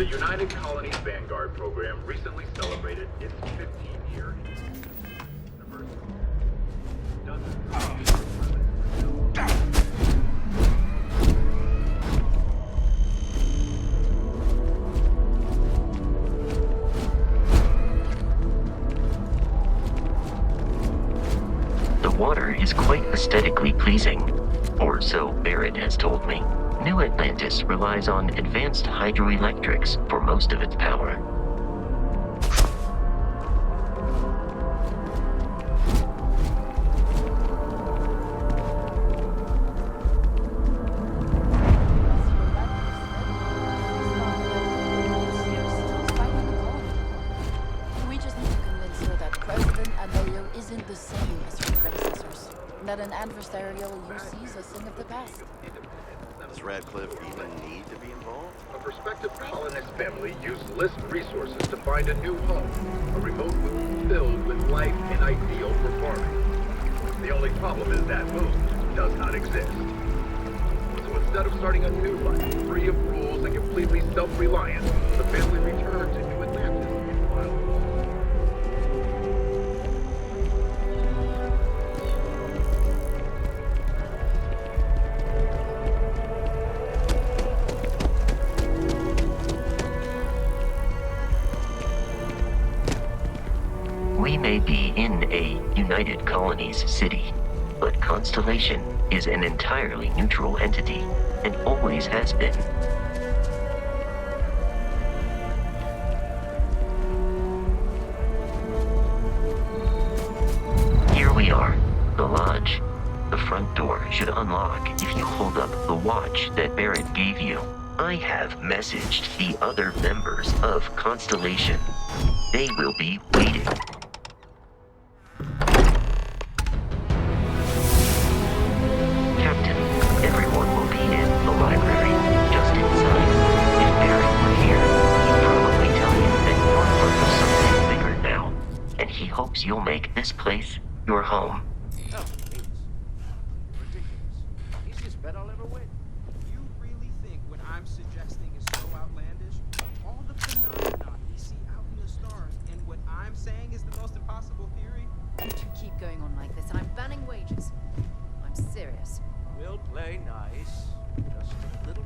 The United Colonies Vanguard program recently celebrated its 15-year anniversary. The water is quite aesthetically pleasing, or so Barrett has told me. New Atlantis relies on advanced hydroelectrics for most of its power. We just need to convince her that President Amelio isn't the same as her predecessors. That an adversarial UC is a thing of the past. Does Radcliffe even need to be involved? A prospective colonist family used list resources to find a new home, a remote moon filled with life and ideal for farming. The only problem is that moon does not exist. So instead of starting a new life, free of rules and completely self-reliant, the family returned to New Atlantis in wild. We may be in a United Colonies city, but Constellation is an entirely neutral entity, and always has been. Here we are, the lodge. The front door should unlock if you hold up the watch that Barrett gave you. I have messaged the other members of Constellation. They will be waiting. Captain, everyone will be in the library, just inside. If Barrett were here, he'd probably tell you that you're part of something bigger now, and he hopes you'll make this place your home. Oh, it's ridiculous. Easiest bet I'll ever win. You really think what I'm suggesting is so outlandish? All the phenomena we see out in the stars, and what I'm saying is the most impossible theory? Don't you keep going on like this. I'm banning wages. I'm serious. We'll play nice. Just a little.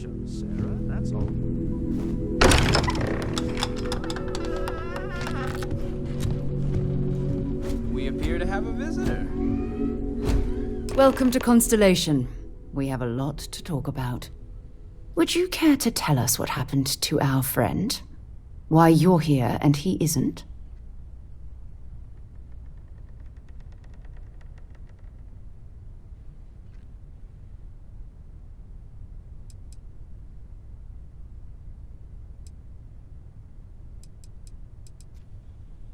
Congratulations, Sarah, that's all. We appear to have a visitor. Welcome to Constellation. We have a lot to talk about. Would you care to tell us what happened to our friend? Why you're here and he isn't?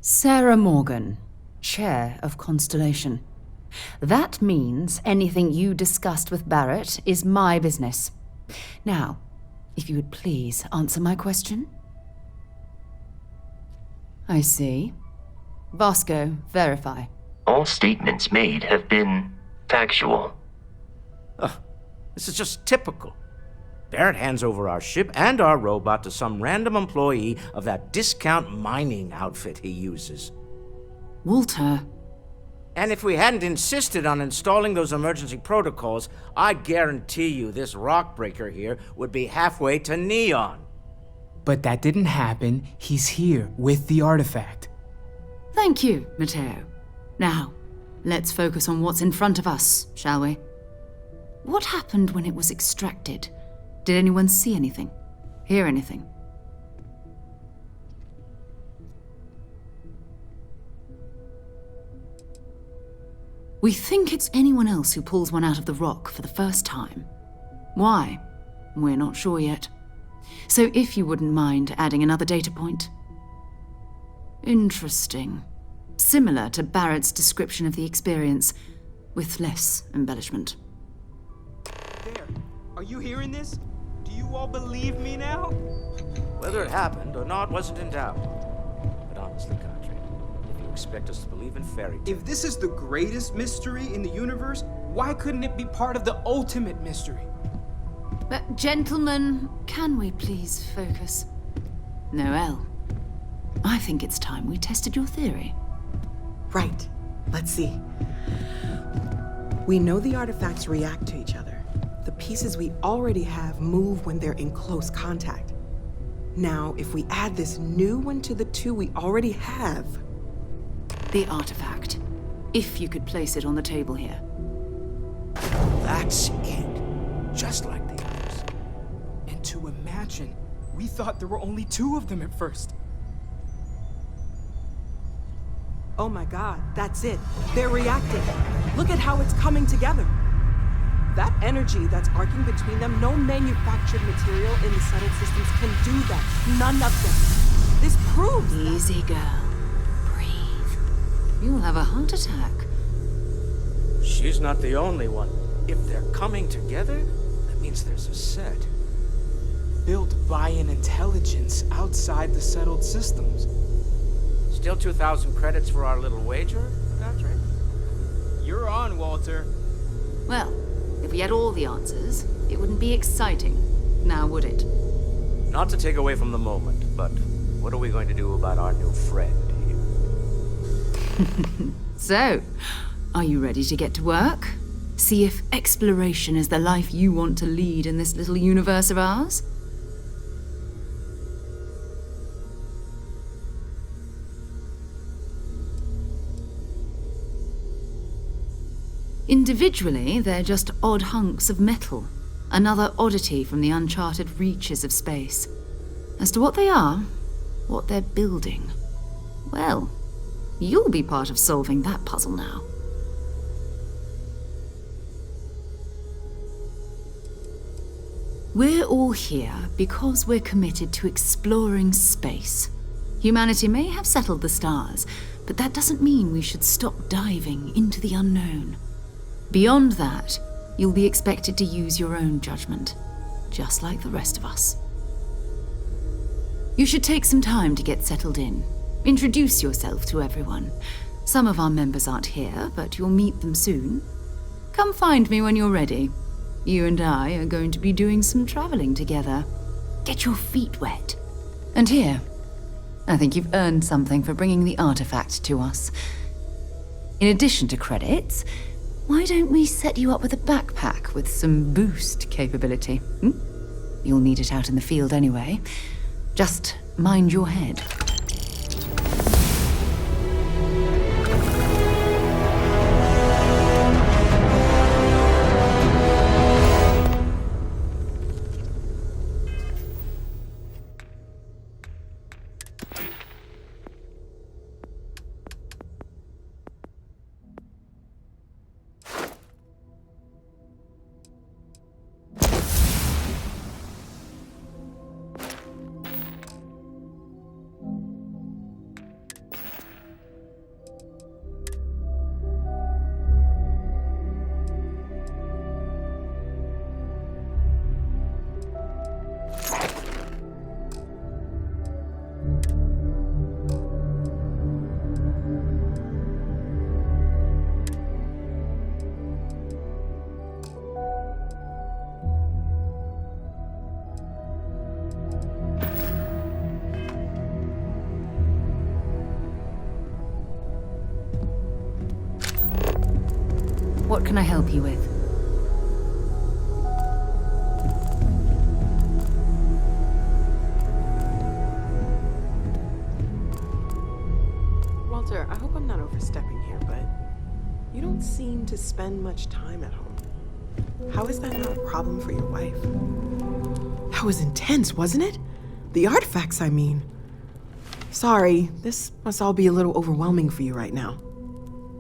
Sarah Morgan, Chair of Constellation. That means anything you discussed with Barrett is my business. Now, if you would please answer my question. I see. Vasco, verify. All statements made have been factual. This is just typical. Barrett hands over our ship and our robot to some random employee of that discount mining outfit he uses. Walter. And if we hadn't insisted on installing those emergency protocols, I guarantee you this rock breaker here would be halfway to Neon. But that didn't happen. He's here with the artifact. Thank you, Matteo. Now, let's focus on what's in front of us, shall we? What happened when it was extracted? Did anyone see anything? Hear anything? We think it's anyone else who pulls one out of the rock for the first time. Why? We're not sure yet. So if you wouldn't mind adding another data point. Interesting. Similar to Barrett's description of the experience, with less embellishment. There. Are you hearing this? Do you all believe me now? Whether it happened or not wasn't in doubt. But honestly, Country, if you expect us to believe in fairy tales... If this is the greatest mystery in the universe, why couldn't it be part of the ultimate mystery? But gentlemen, can we please focus? Noelle, I think it's time we tested your theory. Right. Let's see. We know the artifacts react to each other. The pieces we already have move when they're in close contact. Now, if we add this new one to the two we already have... The artifact. If you could place it on the table here. That's it. Just like the others. And to imagine, we thought there were only 2 of them at first. Oh my god, that's it. They're reacting. Look at how it's coming together. That energy that's arcing between them, no manufactured material in the settled systems can do that. None of them. This proves that. Easy, girl. Breathe. You'll have a heart attack. She's not the only one. If they're coming together, that means there's a set. Built by an intelligence outside the settled systems. Still 2,000 credits for our little wager, Country? You're on, Walter. Well, if we had all the answers, it wouldn't be exciting. Now, would it? Not to take away from the moment, but what are we going to do about our new friend here? So, are you ready to get to work? See if exploration is the life you want to lead in this little universe of ours? Individually, they're just odd hunks of metal. Another oddity from the uncharted reaches of space. As to what they are, what they're building, well, you'll be part of solving that puzzle now. We're all here because we're committed to exploring space. Humanity may have settled the stars, but that doesn't mean we should stop diving into the unknown. Beyond that, you'll be expected to use your own judgment, just like the rest of us. You should take some time to get settled in. Introduce yourself to everyone. Some of our members aren't here, but you'll meet them soon. Come find me when you're ready. You and I are going to be doing some traveling together. Get your feet wet. And here, I think you've earned something for bringing the artifact to us. In addition to credits, why don't we set you up with a backpack with some boost capability? You'll need it out in the field anyway. Just mind your head. What can I help you with? Walter, I hope I'm not overstepping here, but you don't seem to spend much time at home. How is that not a problem for your wife? That was intense, wasn't it? The artifacts, I mean. Sorry, this must all be a little overwhelming for you right now.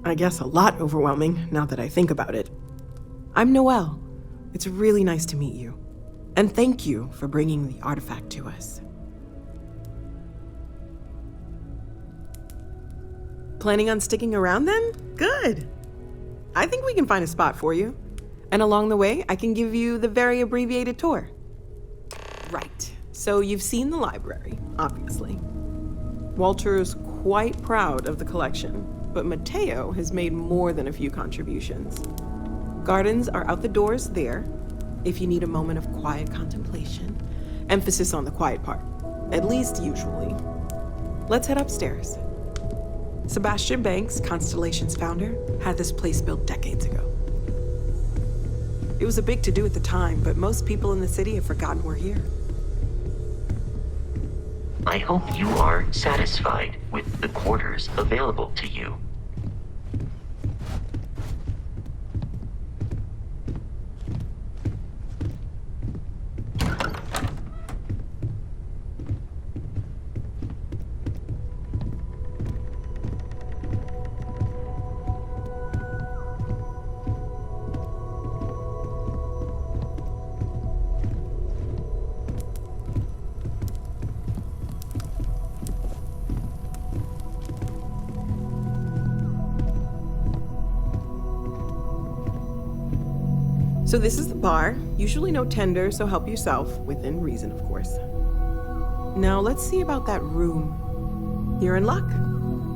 I guess a lot overwhelming, now that I think about it. I'm Noelle. It's really nice to meet you. And thank you for bringing the artifact to us. Planning on sticking around then? Good. I think we can find a spot for you. And along the way, I can give you the very abbreviated tour. Right. So you've seen the library, obviously. Walter is quite proud of the collection, but Mateo has made more than a few contributions. Gardens are out the doors there, if you need a moment of quiet contemplation. Emphasis on the quiet part, at least usually. Let's head upstairs. Sebastian Banks, Constellation's founder, had this place built decades ago. It was a big to-do at the time, but most people in the city have forgotten we're here. I hope you are satisfied with the quarters available to you. So this is the bar. Usually no tender, so help yourself, within reason, of course. Now let's see about that room. You're in luck.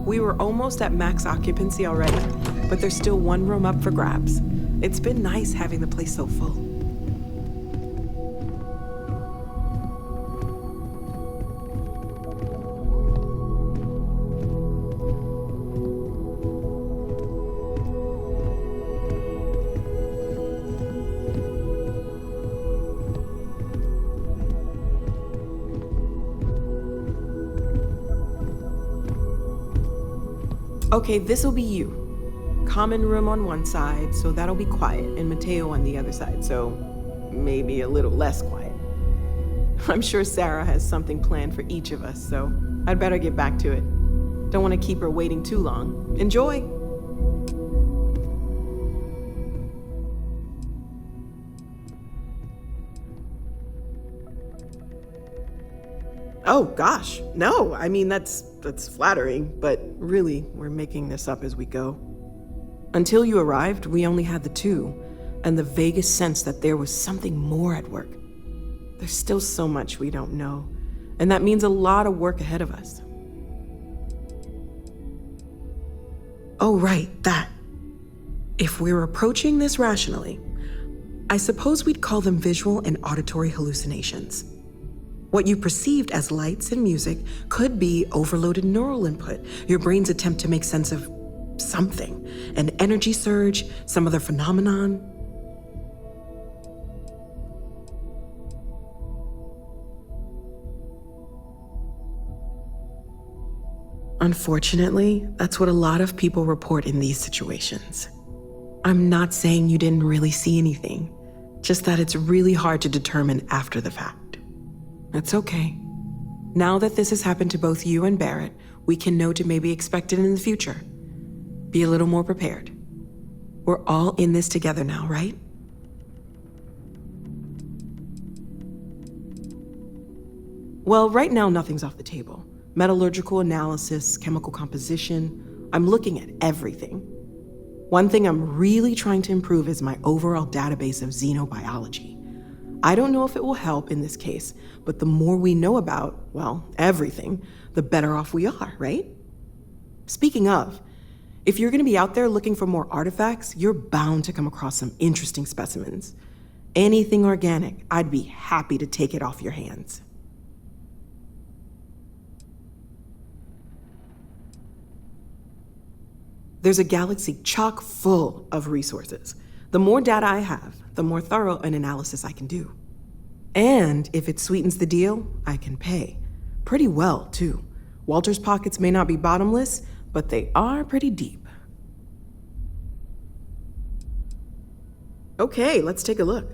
We were almost at max occupancy already, but there's still one room up for grabs. It's been nice having the place so full. Okay, this'll be you. Common room on one side, so that'll be quiet, and Mateo on the other side, so maybe a little less quiet. I'm sure Sarah has something planned for each of us, so I'd better get back to it. Don't want to keep her waiting too long. Enjoy! Oh gosh, no, I mean that's flattering, but really, we're making this up as we go. Until you arrived, we only had the two, and the vaguest sense that there was something more at work. There's still so much we don't know, and that means a lot of work ahead of us. Oh right, that. If we're approaching this rationally, I suppose we'd call them visual and auditory hallucinations. What you perceived as lights and music could be overloaded neural input, your brain's attempt to make sense of something, an energy surge, some other phenomenon. Unfortunately, that's what a lot of people report in these situations. I'm not saying you didn't really see anything, just that it's really hard to determine after the fact. That's okay. Now that this has happened to both you and Barrett, we can know to maybe expect it in the future. Be a little more prepared. We're all in this together now, right? Well, right now nothing's off the table. Metallurgical analysis, chemical composition, I'm looking at everything. One thing I'm really trying to improve is my overall database of xenobiology. I don't know if it will help in this case, but the more we know about, well, everything, the better off we are, right? Speaking of, if you're gonna be out there looking for more artifacts, you're bound to come across some interesting specimens. Anything organic, I'd be happy to take it off your hands. There's a galaxy chock full of resources. The more data I have, the more thorough an analysis I can do. And if it sweetens the deal, I can pay. Pretty well, too. Walter's pockets may not be bottomless, but they are pretty deep. Okay, let's take a look.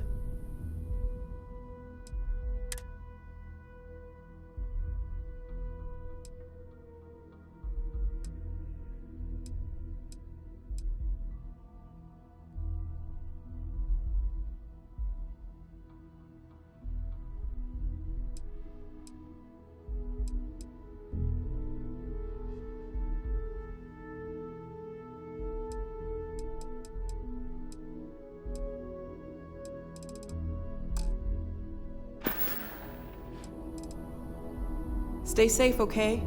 Stay safe, okay?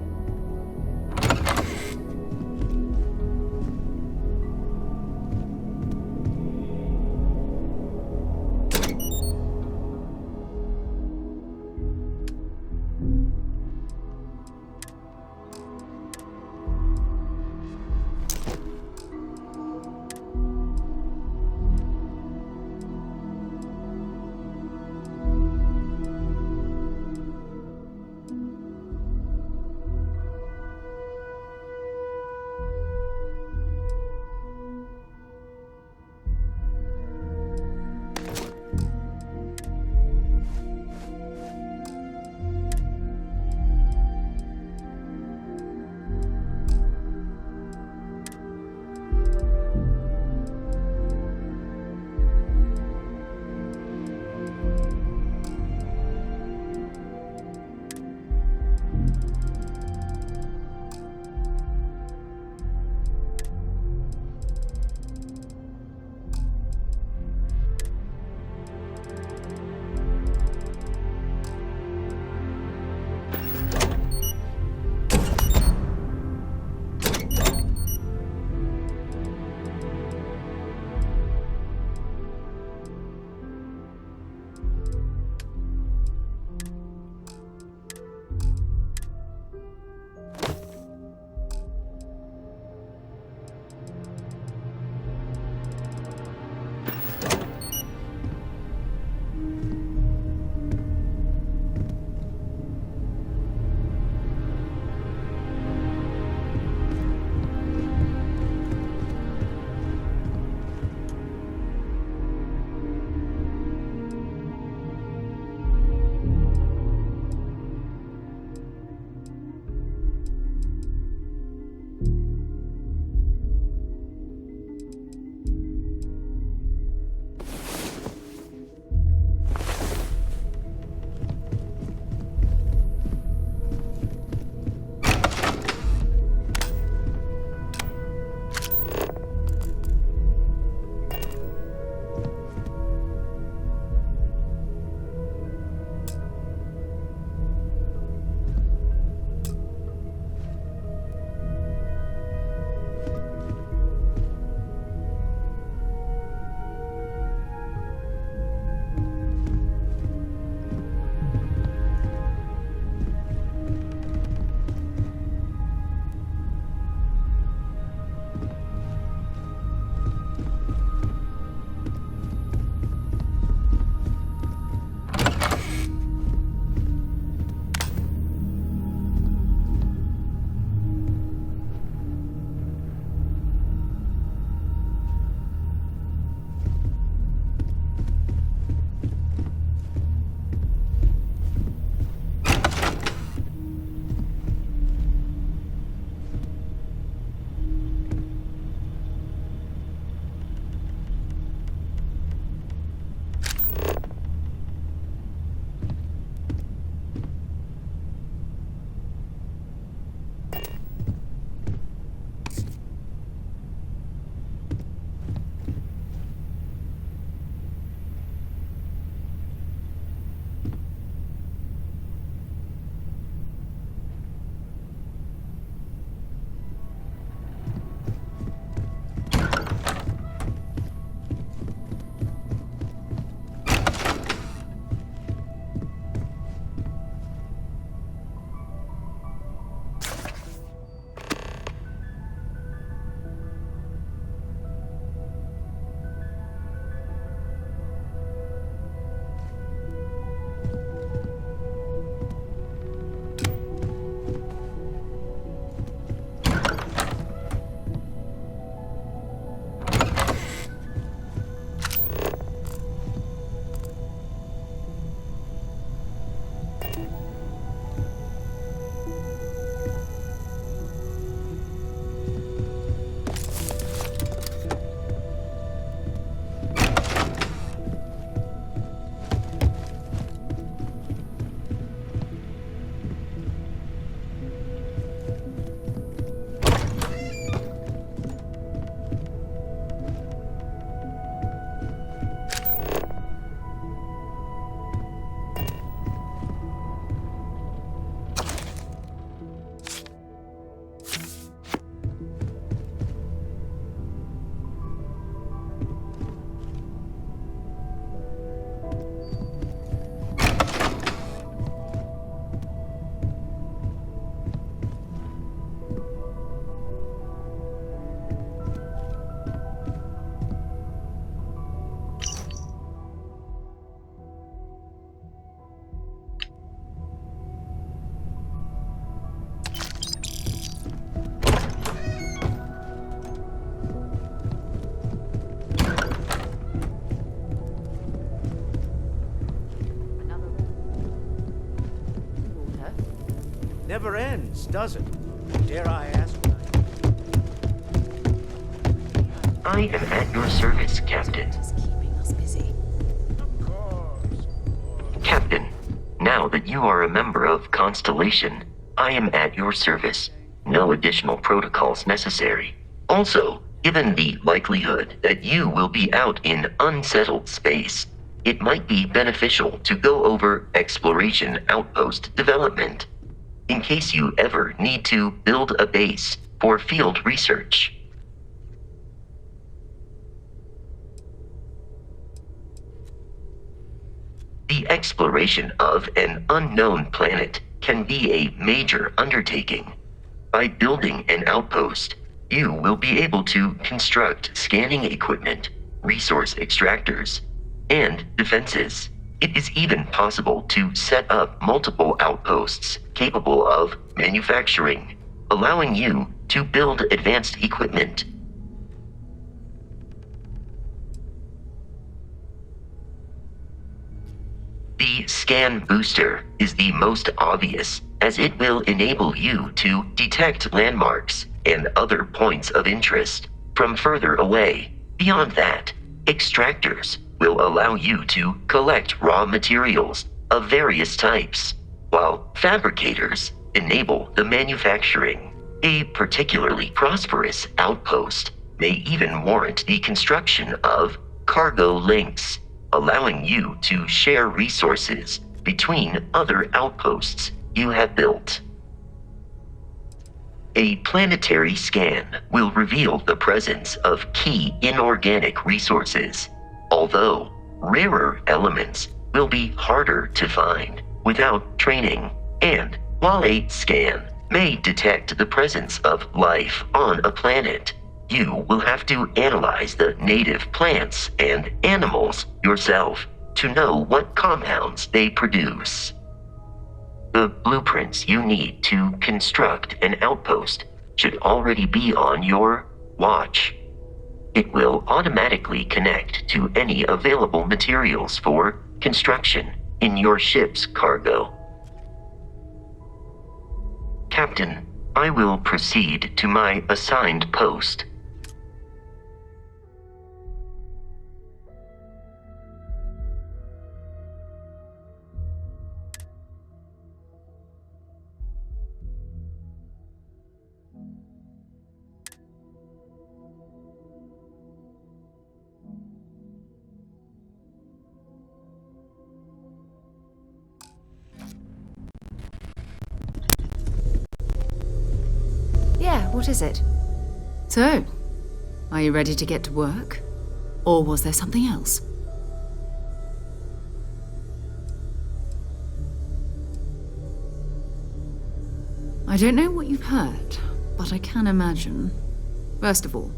sense, does it? Dare I ask what I am at your service, Captain. Just keeping us busy. Captain, now that you are a member of Constellation, I am at your service. No additional protocols necessary. Also, given the likelihood that you will be out in unsettled space, it might be beneficial to go over exploration outpost development, in case you ever need to build a base for field research. The exploration of an unknown planet can be a major undertaking. By building an outpost, you will be able to construct scanning equipment, resource extractors, and defenses. It is even possible to set up multiple outposts capable of manufacturing, allowing you to build advanced equipment. The scan booster is the most obvious, as it will enable you to detect landmarks and other points of interest from further away. Beyond that, extractors will allow you to collect raw materials of various types, while fabricators enable the manufacturing. A particularly prosperous outpost may even warrant the construction of cargo links, allowing you to share resources between other outposts you have built. A planetary scan will reveal the presence of key inorganic resources, although rarer elements will be harder to find without training. And while a scan may detect the presence of life on a planet, you will have to analyze the native plants and animals yourself to know what compounds they produce. The blueprints you need to construct an outpost should already be on your watch. It will automatically connect to any available materials for construction in your ship's cargo. Captain, I will proceed to my assigned post. Yeah, what is it? So, are you ready to get to work? Or was there something else? I don't know what you've heard, but I can imagine. First of all,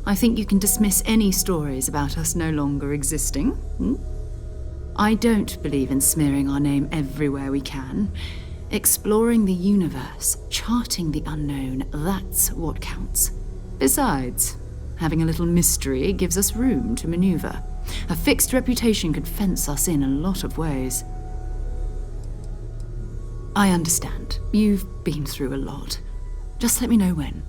I think you can dismiss any stories about us no longer existing. I don't believe in smearing our name everywhere we can. Exploring the universe, charting the unknown, that's what counts. Besides, having a little mystery gives us room to maneuver. A fixed reputation could fence us in a lot of ways. I understand. You've been through a lot. Just let me know when.